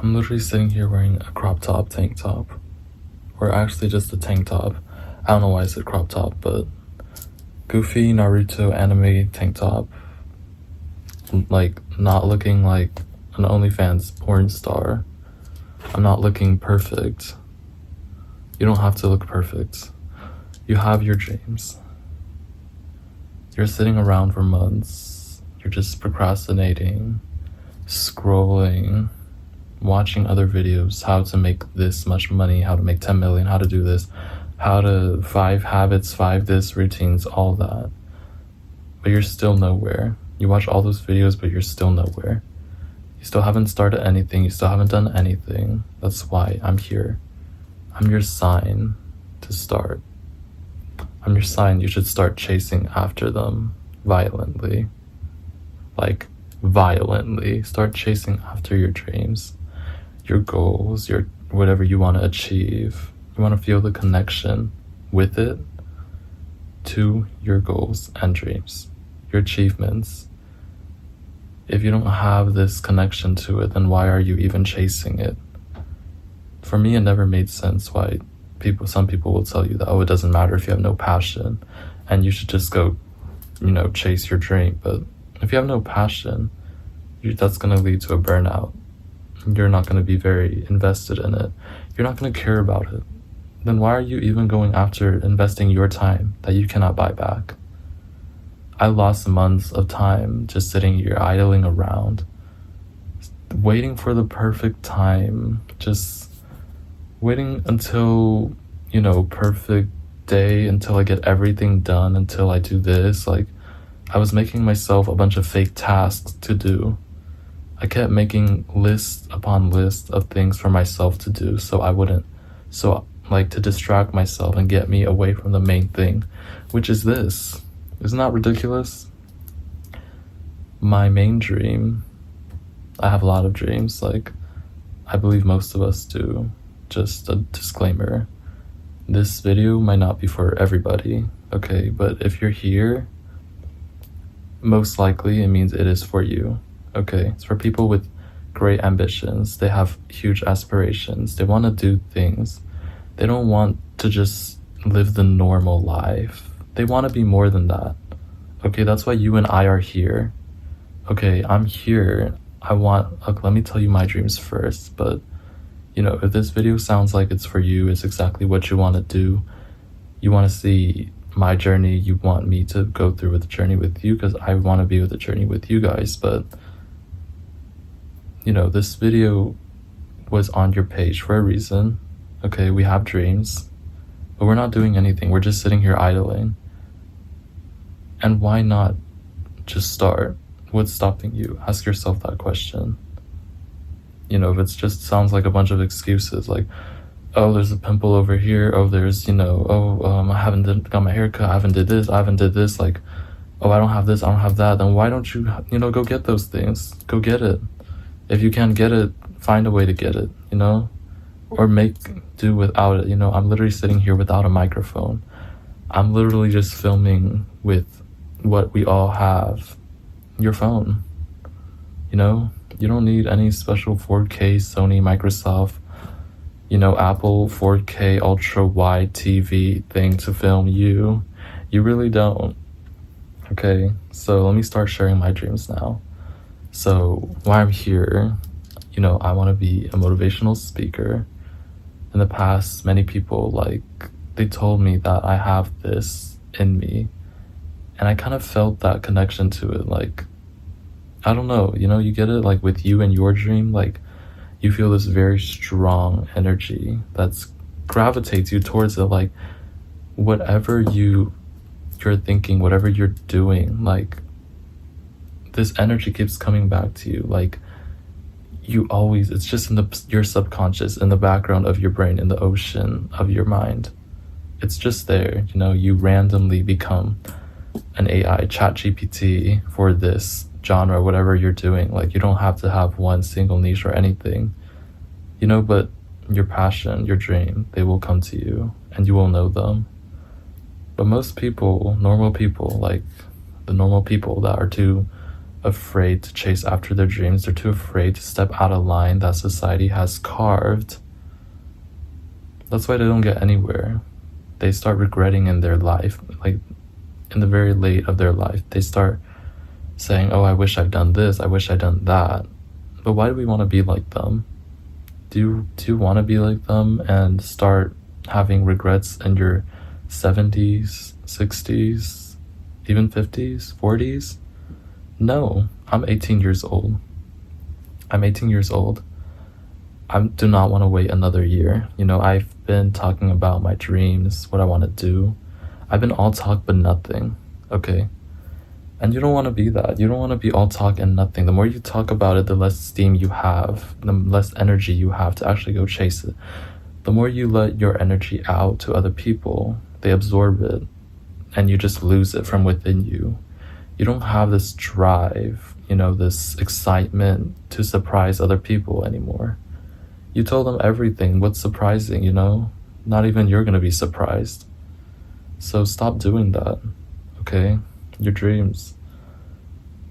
I'm literally sitting here wearing a crop top tank top, or actually just a tank top. I don't know why I said crop top, but goofy Naruto anime tank top, like not looking like an OnlyFans porn star. I'm not looking perfect. You don't have to look perfect. You have your dreams. You're sitting around for months. You're just procrastinating, scrolling, watching other videos, how to make this much money, how to make 10 million, how to do this, how to 5 habits, 5 this routines, all that. But you're still nowhere. You watch all those videos, but you're still nowhere. You still haven't started anything. You still haven't done anything. That's why I'm here. I'm your sign to start. I'm your sign you should start chasing after them violently. Like, violently. Start chasing after your dreams, your goals, your whatever you want to achieve. You want to feel the connection with it to your goals and dreams, your achievements. If you don't have this connection to it, then why are you even chasing it? For me, it never made sense why some people will tell you that, oh, it doesn't matter if you have no passion and you should just go, chase your dream. But if you have no passion, that's going to lead to a burnout. You're not going to be very invested in it. You're not going to care about it. Then why are you even going after investing your time that you cannot buy back? I lost months of time just sitting here idling around, waiting for the perfect time, just waiting until, perfect day, until I get everything done, until I do this. Like, I was making myself a bunch of fake tasks to do. I kept making list upon list of things for myself to do to distract myself and get me away from the main thing, which is this. Isn't that ridiculous? My main dream, I have a lot of dreams, like I believe most of us do. Just a disclaimer. This video might not be for everybody, okay? But if you're here, most likely it means it is for you, okay? It's for people with great ambitions. They have huge aspirations. They want to do things. They don't want to just live the normal life. They want to be more than that, okay? That's why you and I are here, okay? I'm here. Let me tell you my dreams first, but if this video sounds like it's for you, it's exactly what you want to do. You want to see my journey. You want me to go through with the journey with you because I want to be with the journey with you guys. But, this video was on your page for a reason. Okay, we have dreams, but we're not doing anything. We're just sitting here idling. And why not just start? What's stopping you? Ask yourself that question. If it just sounds like a bunch of excuses, like, oh, there's a pimple over here, oh, there's, I haven't got my hair cut, I haven't did this, like, oh, I don't have this, I don't have that, then why don't you, go get those things? Go get it. If you can't get it, find a way to get it, or make do without it. I'm literally sitting here without a microphone. I'm literally just filming with what we all have, your phone. You don't need any special 4K Sony, Microsoft, Apple 4K ultra wide TV thing to film you. You really don't. Okay, so let me start sharing my dreams now. So why I'm here, I want to be a motivational speaker. In the past, many people, they told me that I have this in me, and I kind of felt that connection to it. I don't know, you get it, with you and your dream, you feel this very strong energy that's gravitates you towards it, whatever you're thinking, whatever you're doing, this energy keeps coming back to you, it's just in your subconscious, in the background of your brain, in the ocean of your mind. It's just there, you randomly become an AI, ChatGPT for this genre, whatever you're doing. You don't have to have one single niche or anything, but your passion, your dream, they will come to you and you will know them. But most people, normal people, the normal people that are too afraid to chase after their dreams. They're too afraid to step out of line that society has carved. That's why they don't get anywhere. They start regretting in their life, like in the very late of their life. They start saying, oh, I wish I'd done this, I wish I'd done that. But why do we want to be like them? Do you want to be like them and start having regrets in your 70s, 60s, even 50s, 40s? No, I'm 18 years old. I do not want to wait another year. I've been talking about my dreams, what I want to do. I've been all talk but nothing, okay? And you don't want to be that. You don't want to be all talk and nothing. The more you talk about it, the less steam you have, the less energy you have to actually go chase it. The more you let your energy out to other people, they absorb it, and you just lose it from within you. You don't have this drive, this excitement to surprise other people anymore. You told them everything. What's surprising, Not even you're going to be surprised. So stop doing that, okay? Your dreams,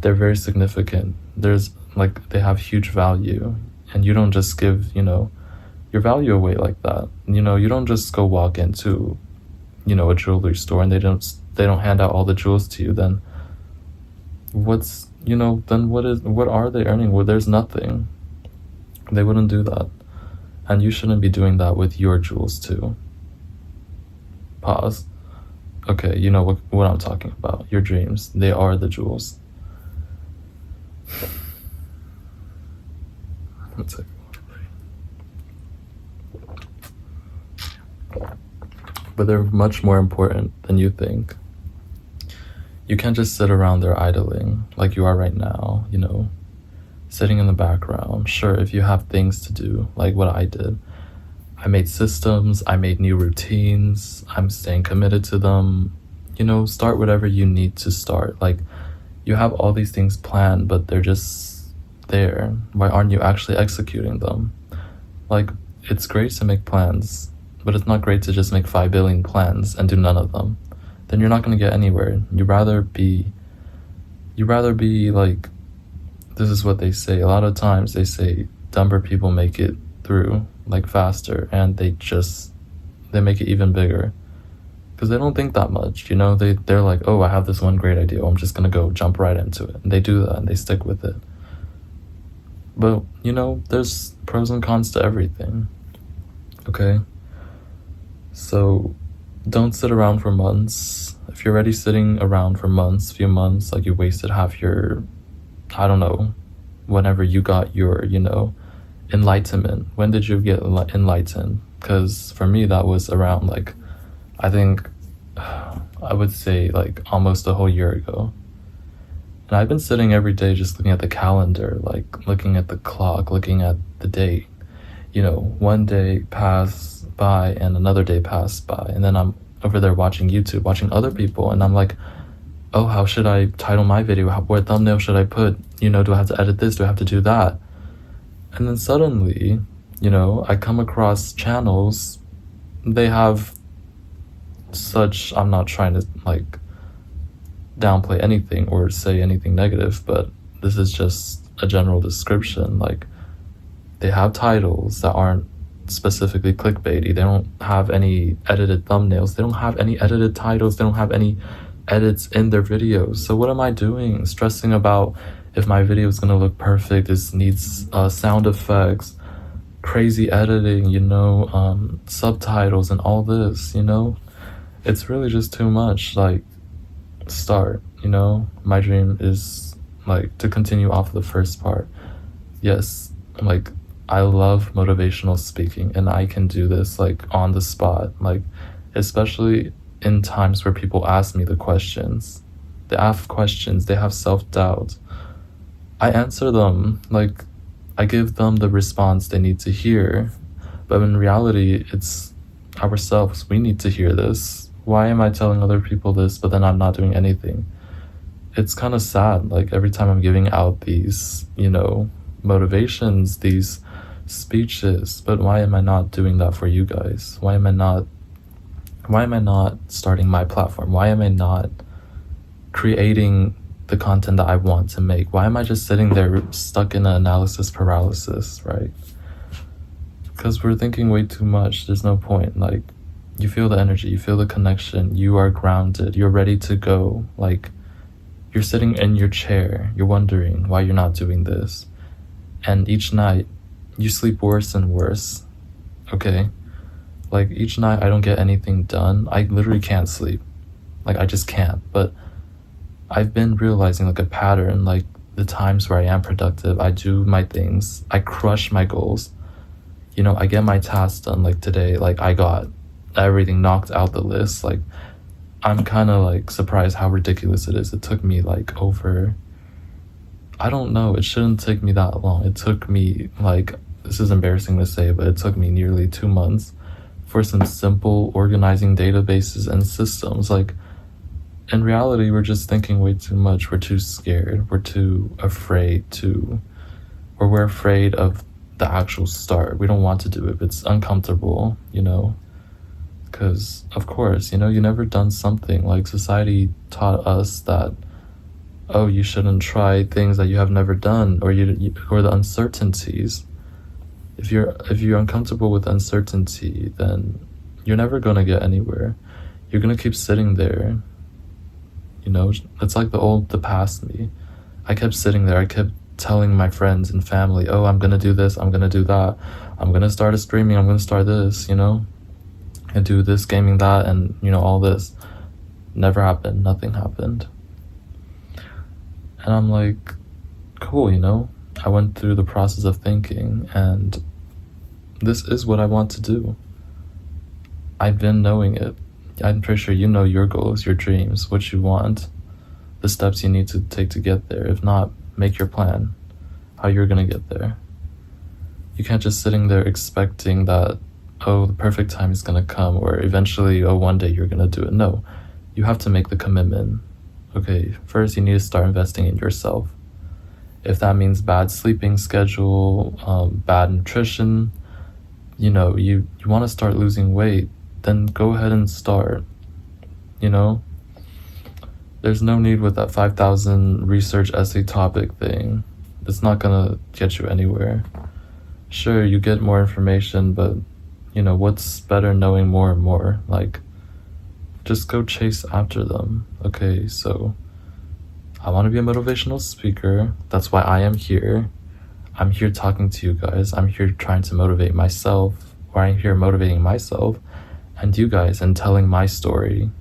they're very significant. They have huge value, and you don't just give, your value away like that. You don't just go walk into, a jewelry store and they don't hand out all the jewels to you. Then what are they earning? Well, there's nothing. They wouldn't do that. And you shouldn't be doing that with your jewels too. Pause. Okay, you know what I'm talking about. Your dreams, they are the jewels. Let's take But they're much more important than you think. You can't just sit around there idling like you are right now, sitting in the background. Sure, if you have things to do, like what I did. I made systems, I made new routines, I'm staying committed to them. Start whatever you need to start. Like, you have all these things planned, but they're just there. Why aren't you actually executing them? Like, it's great to make plans, but it's not great to just make 5 billion plans and do none of them. Then you're not going to get anywhere. You'd rather be like, this is what they say. A lot of times they say dumber people make it through, like, faster, and they make it even bigger. Because they don't think that much, they're like, oh, I have this one great idea, I'm just gonna go jump right into it. And they do that and they stick with it. But there's pros and cons to everything, okay? So don't sit around for months. If you're already sitting around for few months, like, you wasted half your, I don't know, whenever you got your enlightenment. When did you get enlightened? Because for me, that was around, like, I think I would say, like, almost a whole year ago. And I've been sitting every day just looking at the calendar, like, looking at the clock, looking at the date. One day passed by and another day passed by, and then I'm over there watching YouTube, watching other people, and I'm like, oh, how should I title my video? What thumbnail should I put? Do I have to edit this? Do I have to do that? And then suddenly, I come across channels, they have such, I'm not trying to, like, downplay anything or say anything negative, but this is just a general description. Like, they have titles that aren't specifically clickbaity. They don't have any edited thumbnails. They don't have any edited titles. They don't have any edits in their videos. So what am I doing? Stressing about if my video is gonna look perfect, it needs sound effects, crazy editing, subtitles and all this, It's really just too much. Like, start, My dream is, like, to continue off the first part. Yes, like, I love motivational speaking, and I can do this, like, on the spot, like, especially in times where people ask me the questions. They ask questions, they have self-doubt. I answer them, like, I give them the response they need to hear. But in reality, it's ourselves. We need to hear this. Why am I telling other people this, but then I'm not doing anything? It's kind of sad. Like, every time I'm giving out these, motivations, these speeches, but why am I not doing that for you guys? Why am I not starting my platform? Why am I not creating the content that I want to make? Why am I just sitting there stuck in an analysis paralysis, right? Because we're thinking way too much. There's no point. Like, you feel the energy, you feel the connection, you are grounded, you're ready to go. Like, you're sitting in your chair, you're wondering why you're not doing this. And each night, you sleep worse and worse, okay? Like, each night I don't get anything done. I literally can't sleep. Like, I just can't. But I've been realizing, like, a pattern. Like, the times where I am productive, I do my things, I crush my goals. You know, I get my tasks done. Like, today, like, I got everything knocked out the list. Like, I'm kind of, like, surprised how ridiculous it is. It took me, like, over... I don't know, it shouldn't take me that long. It took me, like... This is embarrassing to say, but it took me nearly 2 months for some simple organizing databases and systems. Like, in reality, we're just thinking way too much. We're too scared. We're too afraid to... Or we're afraid of the actual start. We don't want to do it. It's uncomfortable, you know? Because, of course, you know, you never done something. Like, society taught us that, oh, you shouldn't try things that you have never done, or or the uncertainties. If you're uncomfortable with uncertainty, then you're never gonna get anywhere. You're gonna keep sitting there. You know, it's like the past me. I kept sitting there. I kept telling my friends and family, oh, I'm gonna do this, I'm gonna do that, I'm gonna start a streaming, I'm gonna start this, you know, and do this, gaming, that, and, you know, all this. Never happened. Nothing happened. And I'm like, cool, you know, I went through the process of thinking, and this is what I want to do. I've been knowing it. I'm pretty sure you know your goals, your dreams, what you want, the steps you need to take to get there. If not, make your plan, how you're gonna get there. You can't just sitting there expecting that, oh, the perfect time is gonna come, or eventually, oh, one day you're gonna do it. No, you have to make the commitment. Okay, first you need to start investing in yourself. If that means bad sleeping schedule, bad nutrition, you know, you want to start losing weight, then go ahead and start, you know? There's no need with that 5,000 research essay topic thing. It's not gonna get you anywhere. Sure, you get more information, but, you know, what's better knowing more and more? Like, just go chase after them. Okay, so I want to be a motivational speaker. That's why I am here. I'm here talking to you guys. I'm here trying to motivate myself, or I'm here motivating myself and you guys and telling my story.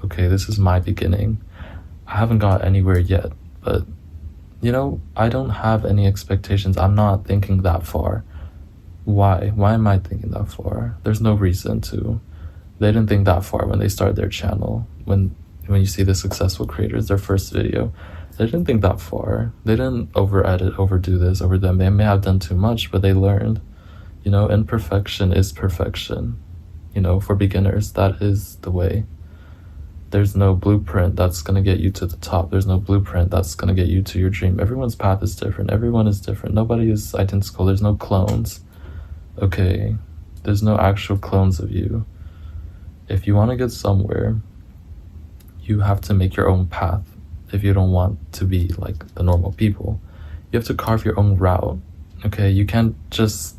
Okay, this is my beginning. I haven't got anywhere yet, but, you know, I don't have any expectations. I'm not thinking that far. Why? Why am I thinking that far? There's no reason to. They didn't think that far when they started their channel. When you see the successful creators, their first video, they didn't think that far. They didn't over-edit, overdo this, over them. They may have done too much, but they learned. You know, imperfection is perfection. You know, for beginners, that is the way. There's no blueprint that's going to get you to the top. There's no blueprint that's going to get you to your dream. Everyone's path is different. Everyone is different. Nobody is identical. There's no clones. Okay? There's no actual clones of you. If you want to get somewhere, you have to make your own path. If you don't want to be like the normal people, you have to carve your own route. Okay? You can't just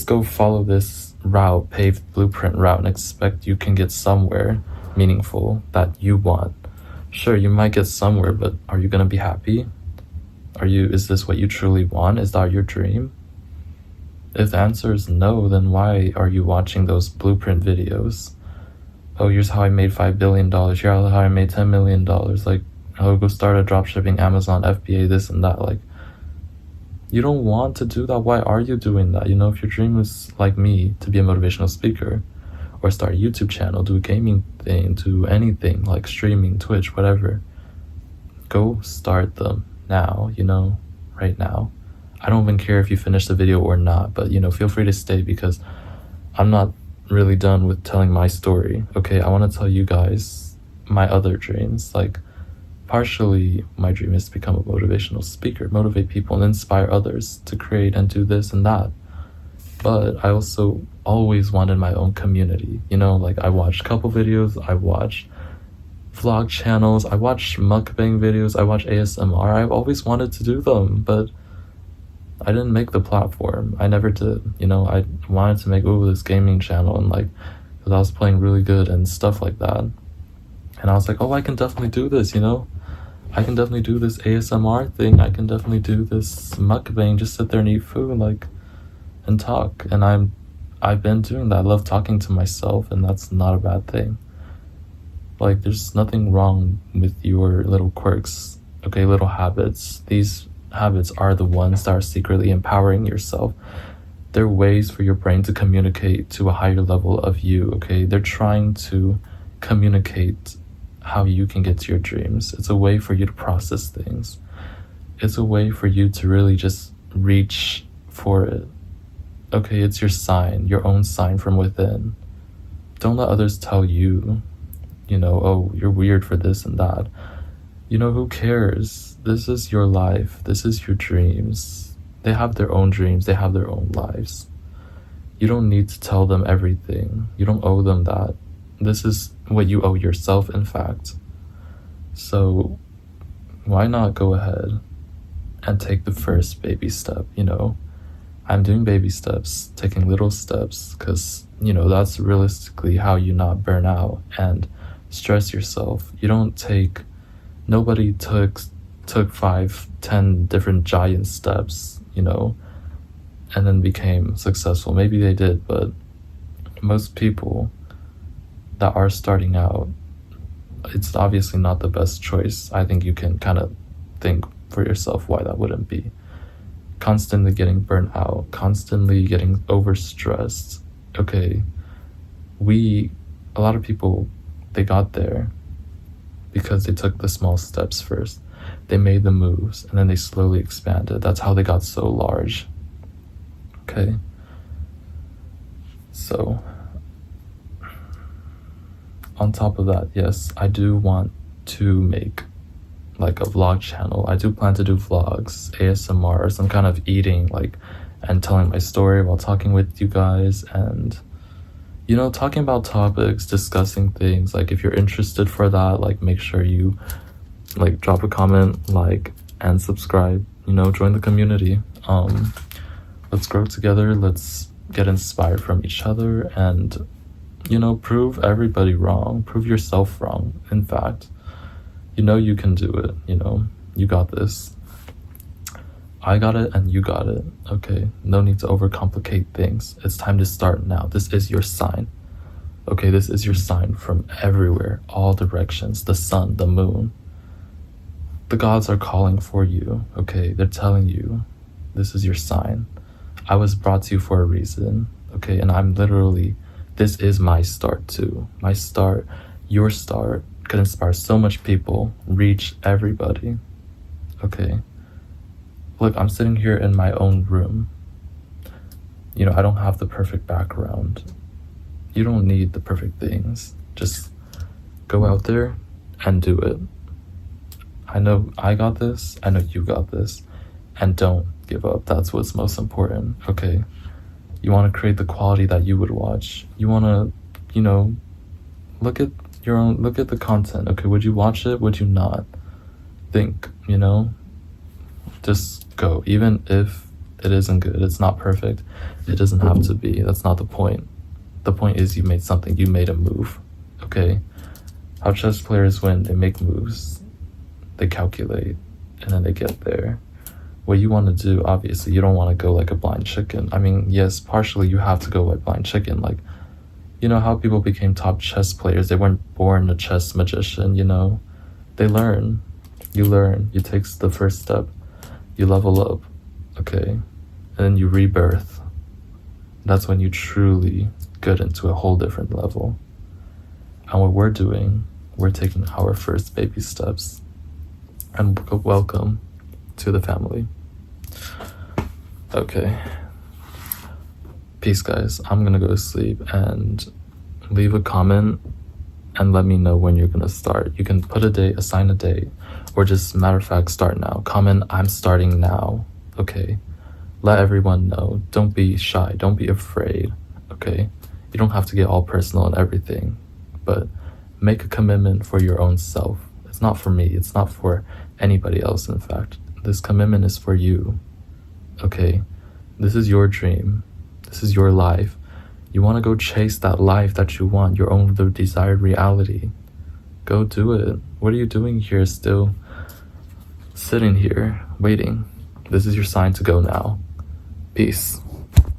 go follow this route, paved blueprint route, and expect you can get somewhere meaningful that you want. Sure, you might get somewhere, but are you gonna be happy? Is this what you truly want? Is that your dream? If the answer is no, then why are you watching those blueprint videos? Oh, here's how I made $5 billion. Here's how I made $10 million. Like, oh, go start a dropshipping, Amazon, FBA, this and that. Like, you don't want to do that. Why are you doing that? You know, if your dream is like me, to be a motivational speaker, or start a YouTube channel, do a gaming thing, do anything like streaming, Twitch, whatever, go start them now, you know, right now. I don't even care if you finish the video or not, but, you know, feel free to stay, because I'm not really done with telling my story. Okay, I want to tell you guys my other dreams. Like, partially my dream is to become a motivational speaker, motivate people and inspire others to create and do this and that. But I also always wanted my own community. You know, like, I watched a couple videos, I watched vlog channels, I watch mukbang videos, I watch ASMR. I've always wanted to do them, but I didn't make the platform. I never did. You know, I wanted to make this gaming channel, and like, because I was playing really good and stuff like that. And I was like, oh, I can definitely do this, you know? I can definitely do this ASMR thing. I can definitely do this mukbang, just sit there and eat food, like, and talk. And I've been doing that. I love talking to myself, and that's not a bad thing. Like, there's nothing wrong with your little quirks, okay, little habits. These habits are the ones that are secretly empowering yourself. They're ways for your brain to communicate to a higher level of you, okay? They're trying to communicate how you can get to your dreams. It's a way for you to process things. It's a way for you to really just reach for it. Okay, it's your sign, your own sign from within. Don't let others tell you, you know, oh, you're weird for this and that. You know, who cares? This is your life. This is your dreams. They have their own dreams. They have their own lives. You don't need to tell them everything. You don't owe them that. This is what you owe yourself, in fact. So why not go ahead and take the first baby step, you know? I'm doing baby steps, taking little steps, because, you know, that's realistically how you not burn out and stress yourself. You don't take, nobody took 5-10 different giant steps, you know, and then became successful. Maybe they did, but most people that are starting out, it's obviously not the best choice. I think you can kind of think for yourself why that wouldn't be. Constantly getting burnt out, constantly getting overstressed. Okay, a lot of people, they got there because they took the small steps first. They made the moves, and then they slowly expanded. That's how they got so large. Okay, so on top of that, yes, I do want to make like a vlog channel. I do plan to do vlogs, ASMR, or some kind of eating, like, and telling my story while talking with you guys, and, you know, talking about topics, discussing things. Like, if you're interested for that, like, make sure you like drop a comment, like, and subscribe, you know, join the community. Let's grow together, let's get inspired from each other, and, you know, prove everybody wrong, prove yourself wrong, in fact. You know you can do it, you know, you got this. I got it and you got it, okay? No need to overcomplicate things. It's time to start now. This is your sign, okay? This is your sign from everywhere, all directions, the sun, the moon. The gods are calling for you, okay? They're telling you, this is your sign. I was brought to you for a reason, okay? And I'm literally, this is my start too. My start, your start, could inspire so much people, reach everybody, okay? Look, I'm sitting here in my own room. You know, I don't have the perfect background. You don't need the perfect things. Just go out there and do it. I know I got this, I know you got this, and don't give up. That's what's most important, okay? You want to create the quality that you would watch. You want to, you know, look at the content, okay? Would you watch it? Would you not? Think, you know? Just go. Even if it isn't good, it's not perfect, it doesn't have to be. That's not the point. The point is you made something, you made a move, okay? How chess players win, they make moves, they calculate, and then they get there. What you want to do, obviously, you don't want to go like a blind chicken. I mean, yes, partially you have to go like blind chicken, like, you know how people became top chess players? They weren't born a chess magician, you know? They learn. You learn. You take the first step. You level up, okay? And then you rebirth. That's when you truly get into a whole different level. And what we're doing, we're taking our first baby steps. And welcome to the family. Okay. Peace, guys. I'm gonna go to sleep, and leave a comment and let me know when you're gonna start. You can put a date, assign a date, or just matter of fact, start now. Comment, I'm starting now, okay? Let everyone know. Don't be shy, don't be afraid, okay? You don't have to get all personal and everything, but Make a commitment for your own self. It's not for me. It's not for anybody else, in fact. This commitment is for you. Okay? This is your dream. This is your life. You want to go chase that life that you want, your own the desired reality. Go do it. What are you doing here still sitting here waiting? This is your sign to go now. Peace.